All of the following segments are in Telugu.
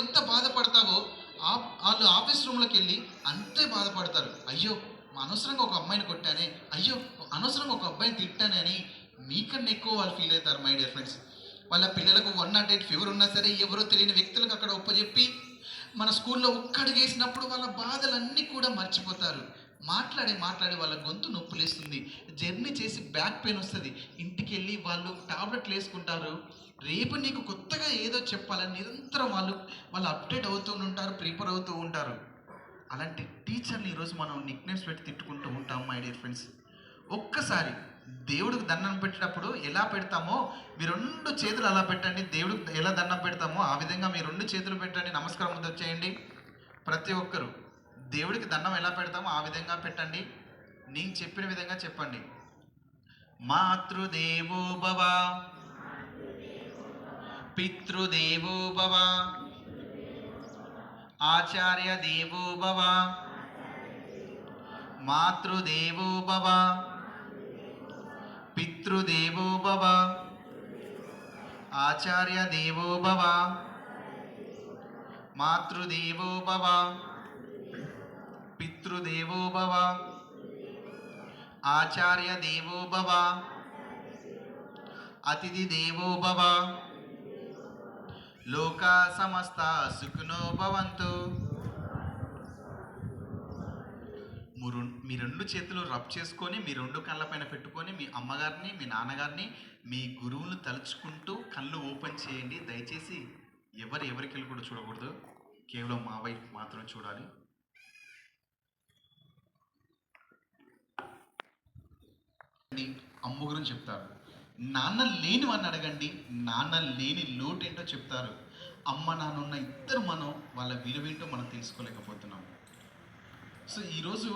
ఎంత బాధపడతావో వాళ్ళు ఆఫీస్ రూమ్లోకి వెళ్ళి అంతే బాధపడతారు. అయ్యో అనవసరంగా ఒక అమ్మాయిని కొట్టానే, అయ్యో అనవసరంగా ఒక అబ్బాయిని తిట్టానే అని మీకన్నా ఎక్కువ వాళ్ళు ఫీల్ అవుతారు మై డియర్ ఫ్రెండ్స్. వాళ్ళ పిల్లలకు 108 ఫీవర్ ఉన్నా సరే ఎవరో తెలియని వ్యక్తులకు అక్కడ ఒప్పజెప్పి మన స్కూల్లో ఒక్కడుగేసినప్పుడు వాళ్ళ బాధలన్నీ కూడా మర్చిపోతారు. మాట్లాడి వాళ్ళ గొంతు నొప్పులేస్తుంది, జర్నీ చేసి బ్యాక్ పెయిన్ వస్తుంది. ఇంటికి వెళ్ళి వాళ్ళు టాబ్లెట్లు వేసుకుంటారు. రేపు నీకు కొత్తగా ఏదో చెప్పాలని నిరంతరం వాళ్ళు అప్డేట్ అవుతూ ఉంటారు, ప్రిపేర్ అవుతూ ఉంటారు. అలాంటి టీచర్ని ఈరోజు మనం నిక్నేమ్స్ పెట్టి తిట్టుకుంటూ ఉంటాం మై డియర్ ఫ్రెండ్స్. ఒక్కసారి దేవుడికి దండం పెట్టేటప్పుడు ఎలా పెడతామో మీ 2 చేతులు అలా పెట్టండి. దేవుడికి ఎలా దండం పెడతామో ఆ విధంగా మీ 2 చేతులు పెట్టండి. నమస్కారం ముందు వచ్చేయండి. ప్రతి ఒక్కరు దేవుడికి దండం ఎలా పెడతామో ఆ విధంగా పెట్టండి. నేను చెప్పిన విధంగా చెప్పండి. మాతృదేవో భవ, పితృదేవో భవ, ఆచార్య దేవో భవ, మాతృదేవో భవ, పితృదేవో భవ, ఆచార్య దేవో భవ, మాతృదేవో భవ, పితృదేవో భవ, ఆచార్య దేవో భవ, అతిథి దేవో భవ, లోకా సమస్త సుఖినో భవంతు. మీ 2 చేతులు రబ్ చేసుకొని మీ 2 కళ్ళపైన పెట్టుకొని మీ అమ్మగారిని, మీ నాన్నగారిని, మీ గురువులను తలుచుకుంటూ కళ్ళు ఓపెన్ చేయండి. దయచేసి ఎవరికి కూడా చూడకూడదు, కేవలం మా వైపు మాత్రం చూడాలి. అమ్మ గురించి చెప్తారు. నాన్న లేని వాడిని అడగండి, నాన్న లేని లోటు ఏంటో చెప్తారు. అమ్మ నాన్న ఉన్న ఇద్దరు మనం వాళ్ళ విలువేంటో మనం తెలుసుకోలేకపోతున్నాం. సో ఈరోజు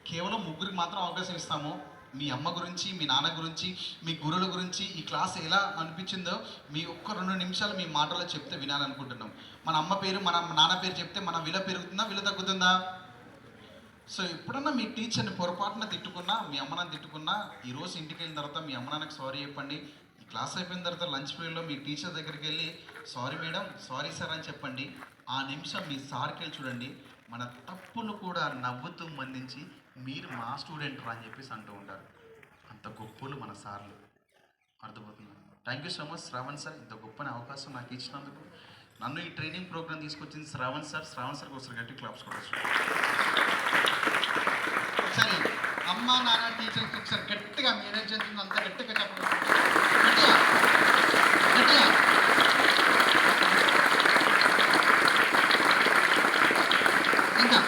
కేవలం 3కి మాత్రం అవకాశం ఇస్తాము. మీ అమ్మ గురించి, మీ నాన్న గురించి, మీ గురువుల గురించి ఈ క్లాస్ ఎలా అనిపించిందో మీ ఒక్క 2 నిమిషాలు మీ మాటలో చెప్తే వినాలనుకుంటున్నాం. మన అమ్మ పేరు, మన నాన్న పేరు చెప్తే మన విలువ పెరుగుతుందా, విలువ తగ్గుతుందా? సో ఎప్పుడన్నా మీ టీచర్ని పొరపాటున తిట్టుకున్నా, మీ అమ్మ నాన్న తిట్టుకున్నా, ఈరోజు ఇంటికి వెళ్ళిన తర్వాత మీ అమ్మ నాన్నకి సారీ చెప్పండి. ఈ క్లాస్ అయిపోయిన తర్వాత లంచ్ పీరియడ్లో మీ టీచర్ దగ్గరికి వెళ్ళి సారీ మేడం, సారీ సార్ అని చెప్పండి. ఆ నిమిషం మీ సార్కి వెళ్ళి చూడండి, మన తప్పులు కూడా నవ్వుతూ మన్నించి మీరు మా స్టూడెంట్ రా అని చెప్పేసి అంటూ ఉంటారు. అంత గొప్పలు మన సార్లు. అర్థమవుతుంది. Thank you so much Shravan sir, ఇంత గొప్పని అవకాశం నాకు ఇచ్చినందుకు. నన్ను ఈ ట్రైనింగ్ ప్రోగ్రామ్ తీసుకొచ్చింది శ్రావణ్ సార్. శ్రావణ్ సార్కి ఒకసారి గట్టి క్లాప్స్ కొట్టచ్చు. సరే, అమ్మ నాన్న టీచర్కి ఒకసారి గట్టిగా మీ ఎనర్జీ అంత గట్టిగా చెప్పండి. ఇంకా